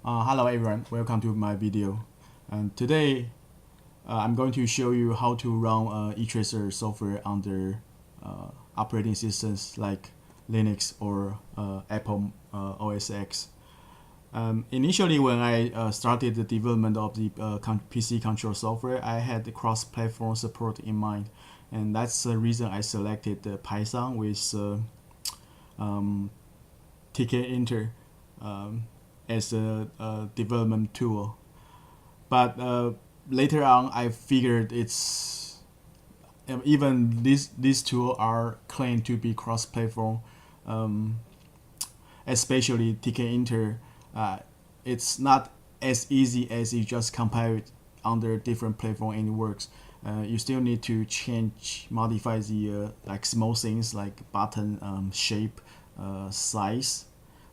Hello everyone, welcome to my video. And today I'm going to show you how to run etracer software under operating systems like Linux or Apple OSX. Initially, when I started the development of the PC control software, I had the cross-platform support in mind, and that's the reason I selected Python with tkinter as a development tool. But later on, I figured it's even these tools are claimed to be cross-platform, especially tkinter. It's not as easy as you just compile it under different platform and it works. You still need to modify the like small things like button shape, size,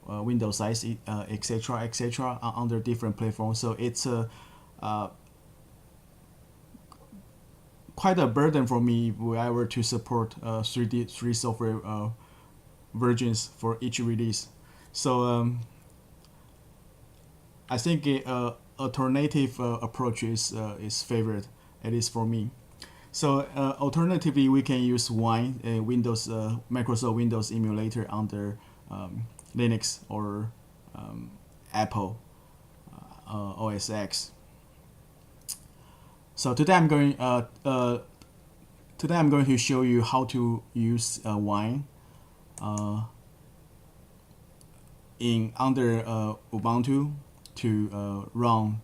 window size, etc. under different platforms. So it's quite a burden for me if I were to support three software versions for each release. So I think alternative approach is favored, at least for me. So alternatively, we can use Wine, Windows Microsoft Windows emulator under Linux or Apple OSX. So today I'm going to show you how to use Wine in under Ubuntu to run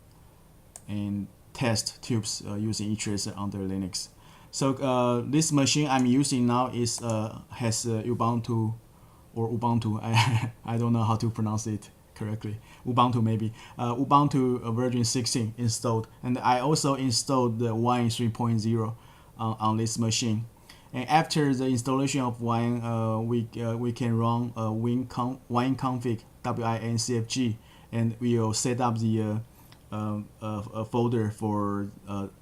and test tubes using etracer under Linux. So this machine I'm using now is has Ubuntu or Ubuntu. I don't know how to pronounce it correctly. Ubuntu maybe. Ubuntu version 16 installed, and I also installed the Wine 3.0 on this machine. And after the installation of Wine, we can run wine config wincfg, and we will set up the a folder for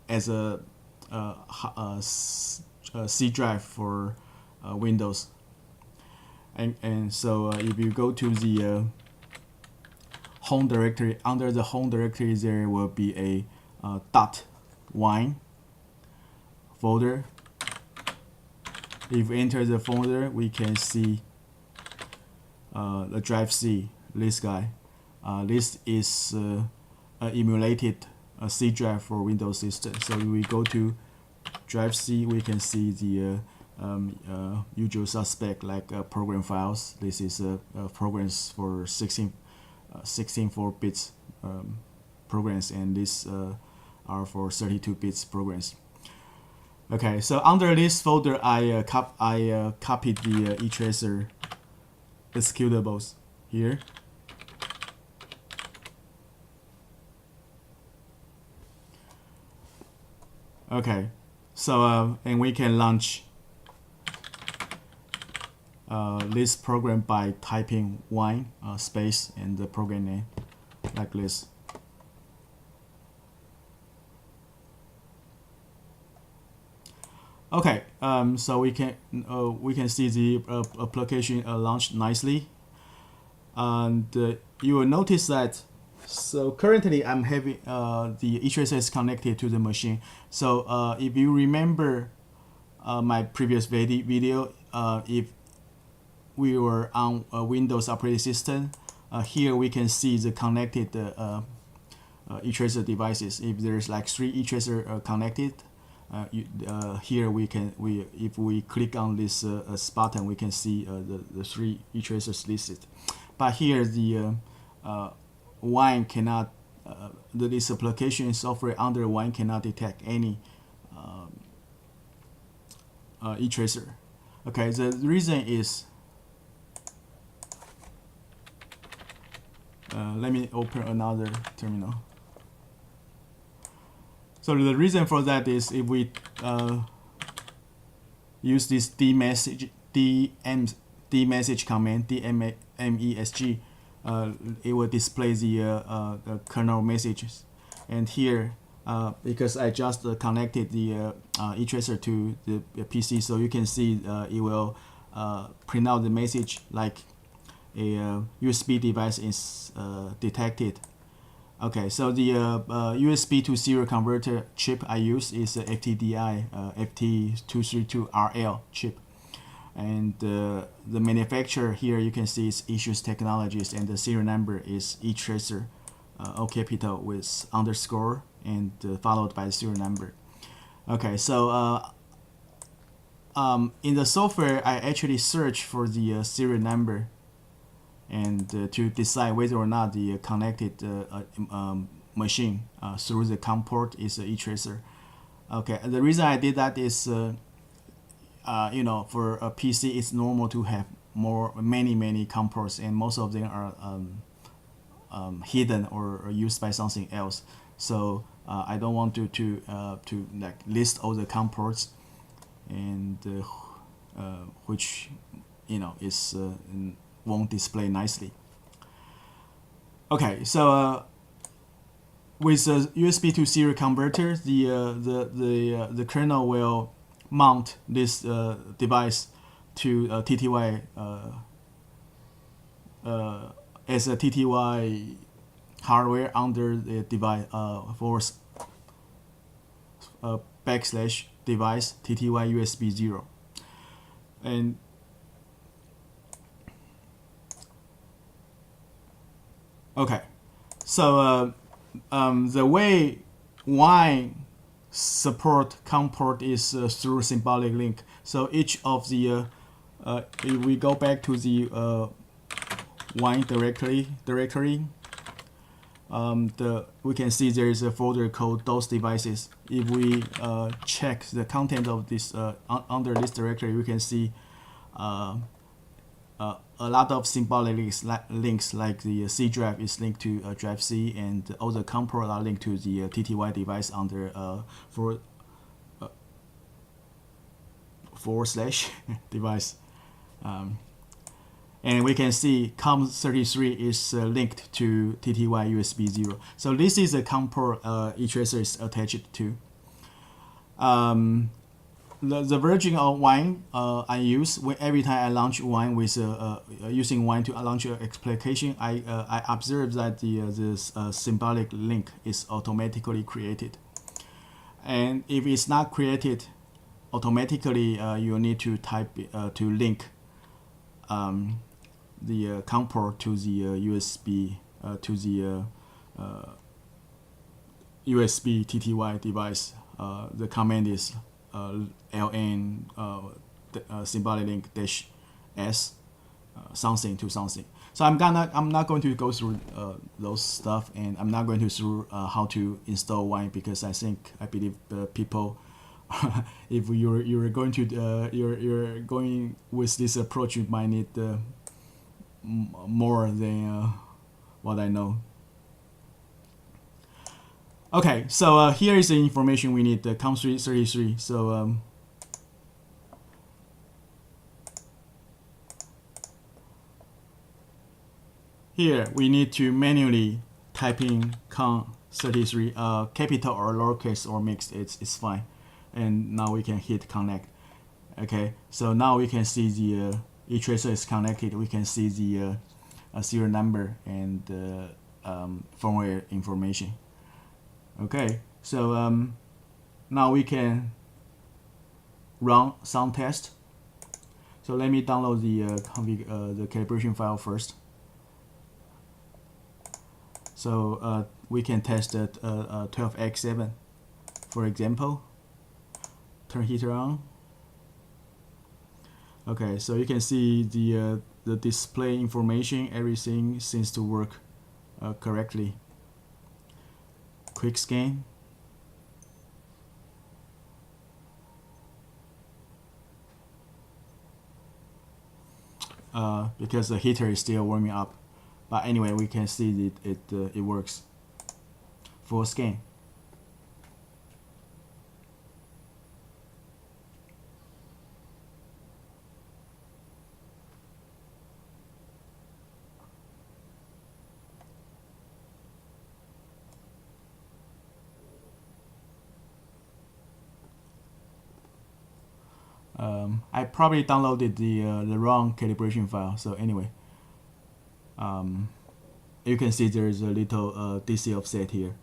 as a C drive for Windows. And so if you go to the home directory, under the home directory there will be a .wine folder. If we enter the folder, we can see the drive C, this guy. This is emulated C drive for Windows system. So if we go to drive C, we can see the usual suspect like program files. This is programs for 64 bits programs, and this are for 32 bits programs. Okay, so under this folder, I copied the etracer executables here. Okay, so and we can launch this program by typing wine space and the program name like this. Okay, so we can see the application launched nicely, and you will notice that. So currently I'm having the etracer is connected to the machine. So if you remember my previous video, if we were on a Windows operating system, here we can see the connected etracer devices. If there's like 3 etracer connected, here if we click on this button, we can see the 3 etracers listed. But here the Wine cannot, this application software under Wine cannot detect any etracer. Okay, the reason is, let me open another terminal. So the reason for that is if we use this dmesg command, dmesg, it will display the kernel messages. And here, because I just connected the etracer to the PC, so you can see it will print out the message like a USB device is detected Okay, so the USB to serial converter chip I use is a FTDI FT232RL chip, and the manufacturer here you can see is Issues Technologies, and the serial number is etracer, all capital with underscore and followed by the serial number. Okay, so in the software I actually search for the serial number and to decide whether or not the connected machine through the COM port is etracer. Okay, the reason I did that is you know, for a PC it's normal to have many COM ports, and most of them are hidden or used by something else. So I don't want to like list all the COM ports, and which you know is won't display nicely. Okay, so with a USB to serial converter, the kernel will mount this device to TTY as a TTY hardware under the device force backslash device TTY USB 0. And okay, so the way wine support COM port is through symbolic link. So each of the if we go back to the wine directory, we can see there is a folder called those devices. If we check the content of this under this directory, we can see a lot of symbolic links like the C drive is linked to drive C, and all the COM port are linked to the TTY device under / device. And we can see COM33 is linked to TTY USB 0. So this is a COM port etracer is attached to. The version of Wine I use every time I launch Wine with using Wine to launch an application, I observe that this symbolic link is automatically created. And if it's not created automatically, you need to type to link the COM port to the USB to the USB TTY device. The command is ln symbolic link -s something to something. So I'm not going to go through those stuff, and I'm not going to through how to install Wine, because I believe people if you're going to you're going with this approach, you might need more than what I know. Okay, so here is the information we need, the COM33. So here we need to manually type in COM33, capital or lowercase or mixed, it's fine. And now we can hit connect. Okay, so now we can see the etracer is connected. We can see the serial number and firmware information. Okay, so now we can run some test. So let me download the calibration file first. So we can test 12x7, for example. Turn heater on. Okay, so you can see the display information. Everything seems to work correctly. Quick scan. Because the heater is still warming up, but anyway, we can see it works. Full scan. I probably downloaded the wrong calibration file. So anyway, you can see there is a little DC offset here.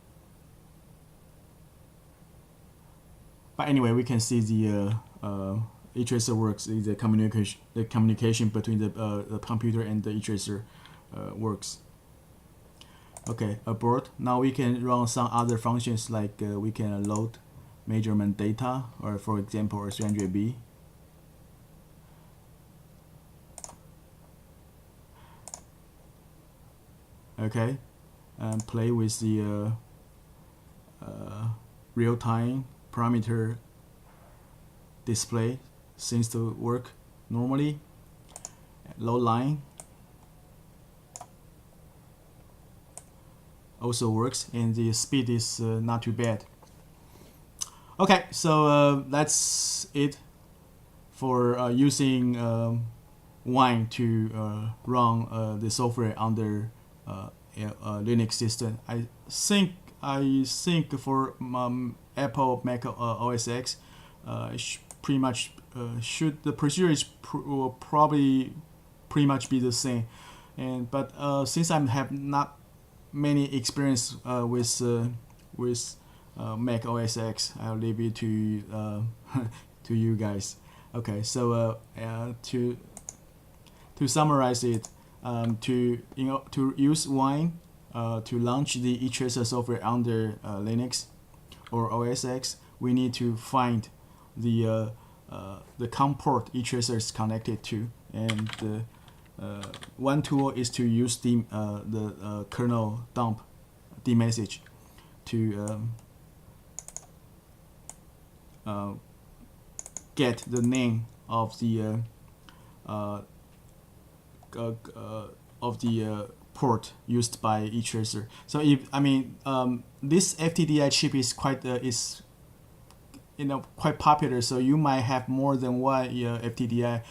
But anyway, we can see the etracer works. The communication between the computer and the etracer works. Okay, abort. Now we can run some other functions, like we can load measurement data, or for example, a 300B. Okay, and play with the real-time parameter display. Seems to work normally. Load line also works, and the speed is not too bad. Okay, so that's it for using Wine to run the software under Linux system. I think for Apple Mac OSX, pretty much the procedure will probably pretty much be the same. But since I have not many experience with Mac OSX, I'll leave it to to you guys. Okay, so to summarize it, to use Wine to launch the etracer software under Linux or OSX, we need to find the COM port etracer is connected to, and one tool is to use the kernel dump dmesg to get the name of the port used by etracer. So if this FTDI chip is quite quite popular, so you might have more than one FTDI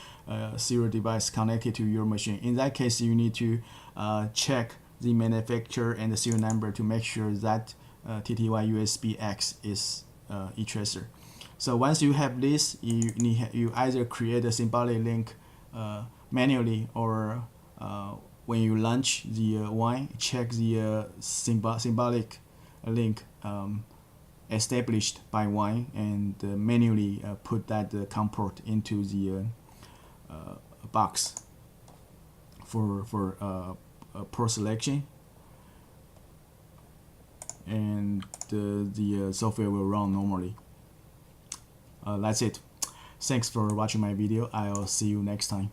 serial device connected to your machine. In that case, you need to check the manufacturer and the serial number to make sure that TTY USB-X is etracer. So once you have this, you either create a symbolic link manually, or when you launch the Wine, check the symbolic link established by Wine, and manually put that COM port into the box for port selection, and the software will run normally. That's it. Thanks for watching my video. I'll see you next time.